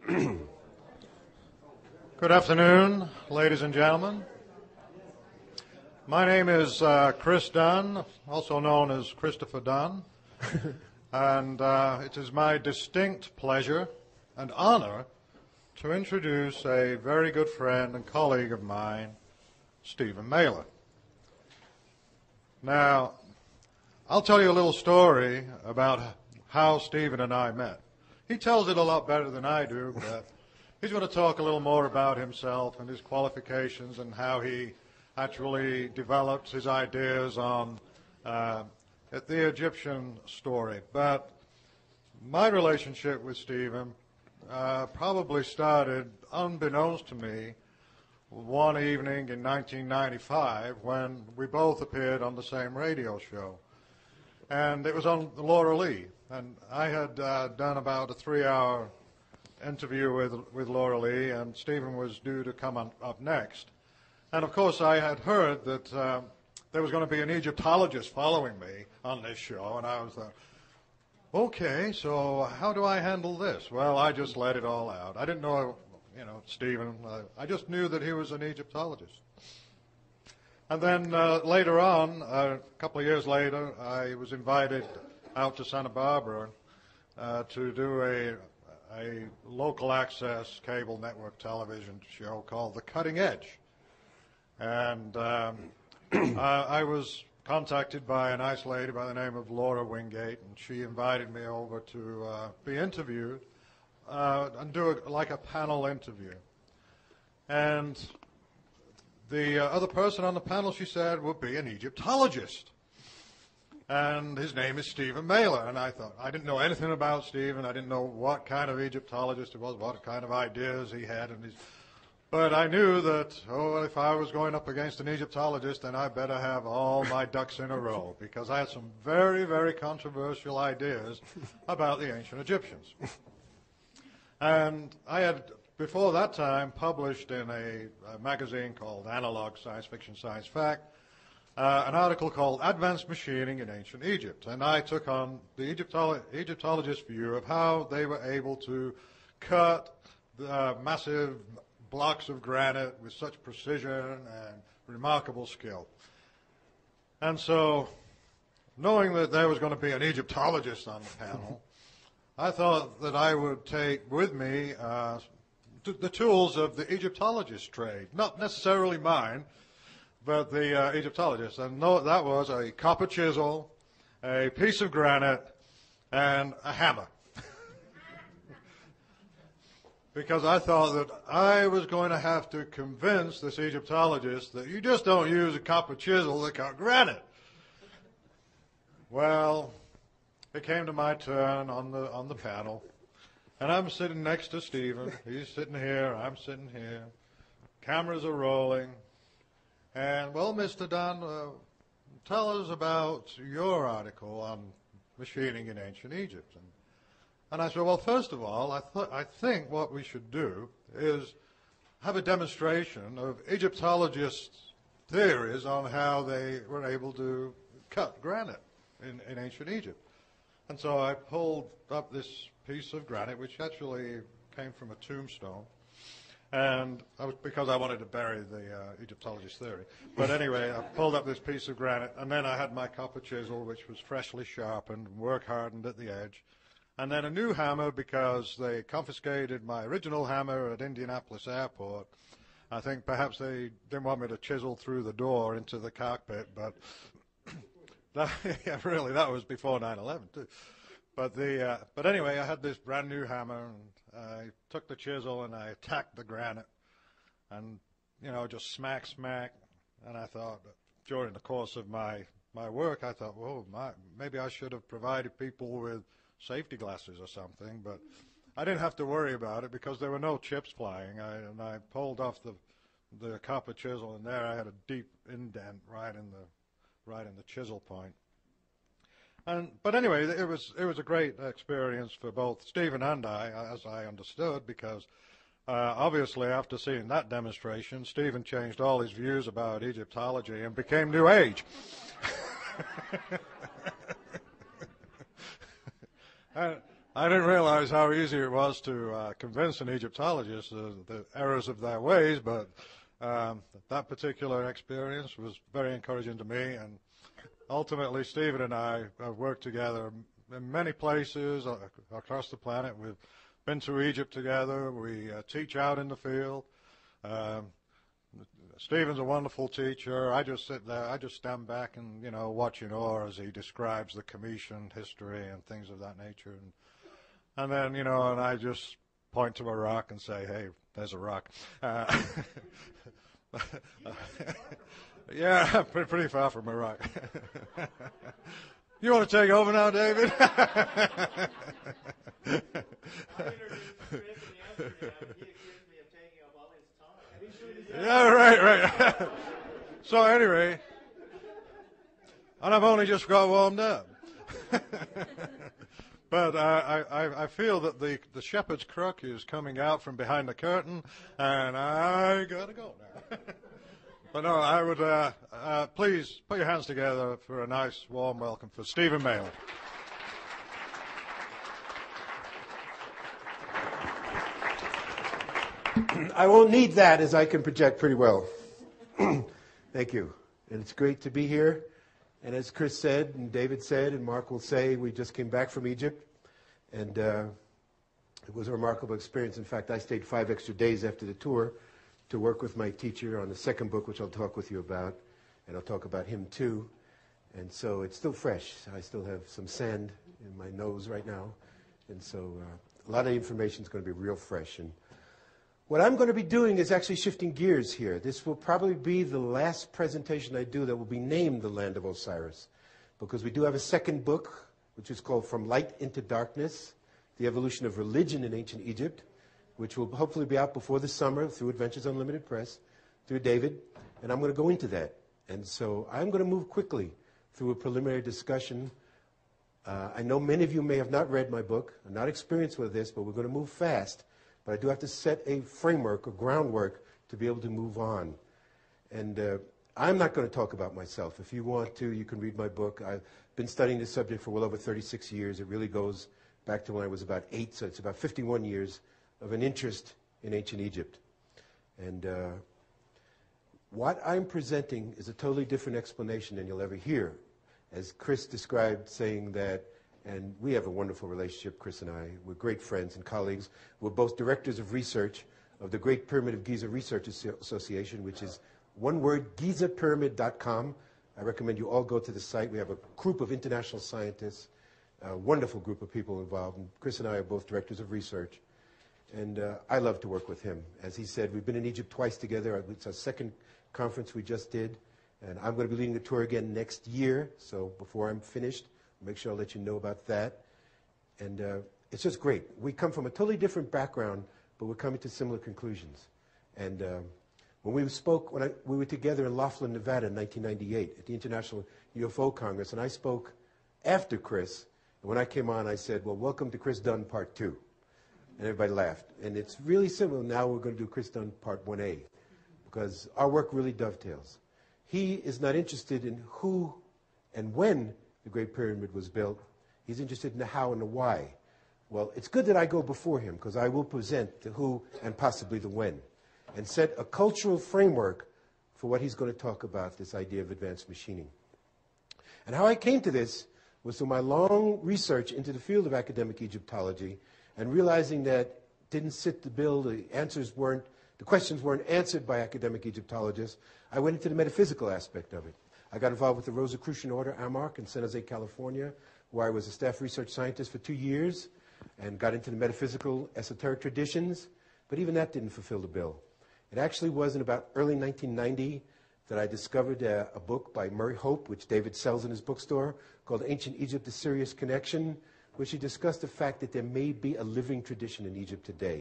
Good afternoon, ladies and gentlemen. My name is Chris Dunn, also known as Christopher Dunn, and it is my distinct pleasure and honor to introduce a very good friend and colleague of mine, Stephen Mailer. Now, I'll tell you a little story about how Stephen and I met. He tells it a lot better than I do, but he's going to talk a little more about himself and his qualifications and how he actually developed his ideas on the Egyptian story. But my relationship with Stephen probably started, unbeknownst to me, one evening in 1995 when we both appeared on the same radio show. And it was on Laura Lee. And I had done about a 3-hour interview with Laura Lee, and Stephen was due to come up next. And of course, I had heard that there was going to be an Egyptologist following me on this show, and I was like, okay, so how do I handle this? Well, I just let it all out. I didn't know, Stephen. I just knew that he was an Egyptologist. And then later on, a couple of years later, I was invited out to Santa Barbara to do a local access cable network television show called The Cutting Edge. And I was contacted by a nice lady by the name of Laura Wingate, and she invited me over to be interviewed and do a panel interview. And the other person on the panel, she said, would be an Egyptologist. And his name is Stephen Mailer. And I thought, I didn't know anything about Stephen. I didn't know what kind of Egyptologist he was, what kind of ideas he had. But I knew that, if I was going up against an Egyptologist, then I better have all my ducks in a row, because I had some very, very controversial ideas about the ancient Egyptians. And I had, before that time, published in a magazine called Analog Science Fiction Science Fact, an article called Advanced Machining in Ancient Egypt. And I took on the Egyptologist view of how they were able to cut the massive blocks of granite with such precision and remarkable skill. And so, knowing that there was going to be an Egyptologist on the panel, I thought that I would take with me the tools of the Egyptologist trade, not necessarily mine, but the Egyptologist. And that was a copper chisel, a piece of granite, and a hammer. Because I thought that I was going to have to convince this Egyptologist that you just don't use a copper chisel to cut granite. Well, it came to my turn on the panel, and I'm sitting next to Stephen. He's sitting here, I'm sitting here. Cameras are rolling. And, well, Mr. Dunn, tell us about your article on machining in ancient Egypt. And I said, well, first of all, I think what we should do is have a demonstration of Egyptologists' theories on how they were able to cut granite in ancient Egypt. And so I pulled up this piece of granite, which actually came from a tombstone, and because I wanted to bury the Egyptologist theory. But anyway, I pulled up this piece of granite, and then I had my copper chisel, which was freshly sharpened, work hardened at the edge, and then a new hammer because they confiscated my original hammer at Indianapolis Airport. I think perhaps they didn't want me to chisel through the door into the cockpit, but that was before 9/11 too. But anyway, I had this brand new hammer, and I took the chisel and I attacked the granite, and just smack. And I thought, during the course of my work, I thought, maybe I should have provided people with safety glasses or something. But I didn't have to worry about it because there were no chips flying. And I pulled off the copper chisel, and there I had a deep indent right in the chisel point. But anyway, it was a great experience for both Stephen and I, as I understood, because obviously after seeing that demonstration, Stephen changed all his views about Egyptology and became New Age. I didn't realize how easy it was to convince an Egyptologist of the errors of their ways, but that particular experience was very encouraging to me. And ultimately, Stephen and I have worked together in many places across the planet. We've been to Egypt together. We teach out in the field. Stephen's a wonderful teacher. I just sit there. I just stand back and, watch in awe as he describes the Commission history and things of that nature. And then, and I just point to a rock and say, hey, there's a rock. Yeah, pretty far from a rock. You want to take over now, David? Yeah, right. So anyway, and I've only just got warmed up. But I feel that the shepherd's crook is coming out from behind the curtain, and I gotta go now. But no, I would please put your hands together for a nice warm welcome for Stephen Mayle. I won't need that, as I can project pretty well. Thank you. And it's great to be here. And as Chris said, and David said, and Mark will say, we just came back from Egypt. And it was a remarkable experience. In fact, I stayed 5 extra days after the tour to work with my teacher on the second book, which I'll talk with you about. And I'll talk about him too. And so it's still fresh. I still have some sand in my nose right now. And so a lot of information is going to be real fresh. And what I'm going to be doing is actually shifting gears here. This will probably be the last presentation I do that will be named The Land of Osiris, because we do have a second book, which is called From Light into Darkness, The Evolution of Religion in Ancient Egypt, which will hopefully be out before the summer through Adventures Unlimited Press, through David, and I'm going to go into that. And so I'm going to move quickly through a preliminary discussion. I know many of you may have not read my book, are not experienced with this, but we're going to move fast. But I do have to set a framework, a groundwork, to be able to move on. And I'm not going to talk about myself. If you want to, you can read my book. I've been studying this subject for well over 36 years. It really goes back to when I was about 8, so it's about 51 years of an interest in ancient Egypt. And what I'm presenting is a totally different explanation than you'll ever hear. As Chris described, saying that, and we have a wonderful relationship, Chris and I. We're great friends and colleagues. We're both directors of research of the Great Pyramid of Giza Research Association, which is one word, gizapyramid.com. I recommend you all go to the site. We have a group of international scientists, a wonderful group of people involved. And Chris and I are both directors of research. And I love to work with him. As he said, we've been in Egypt twice together. It's our second conference we just did. And I'm going to be leading the tour again next year. So before I'm finished, make sure I'll let you know about that. And it's just great. We come from a totally different background, but we're coming to similar conclusions. And when we spoke, we were together in Laughlin, Nevada in 1998 at the International UFO Congress, and I spoke after Chris. And when I came on, I said, well, welcome to Chris Dunn Part 2. And everybody laughed. And it's really similar. Now we're going to do Chris Dunn Part 1A, because our work really dovetails. He is not interested in who and when the Great Pyramid was built. He's interested in the how and the why. Well, it's good that I go before him, because I will present the who and possibly the when, and set a cultural framework for what he's going to talk about, this idea of advanced machining. And how I came to this was through my long research into the field of academic Egyptology, and realizing that didn't sit the bill, the questions weren't answered by academic Egyptologists. I went into the metaphysical aspect of it. I got involved with the Rosicrucian Order, AMARC, in San Jose, California, where I was a staff research scientist for 2 years, and got into the metaphysical esoteric traditions, but even that didn't fulfill the bill. It actually was in about early 1990 that I discovered a book by Murray Hope, which David sells in his bookstore, called Ancient Egypt, The Serious Connection, which he discussed the fact that there may be a living tradition in Egypt today.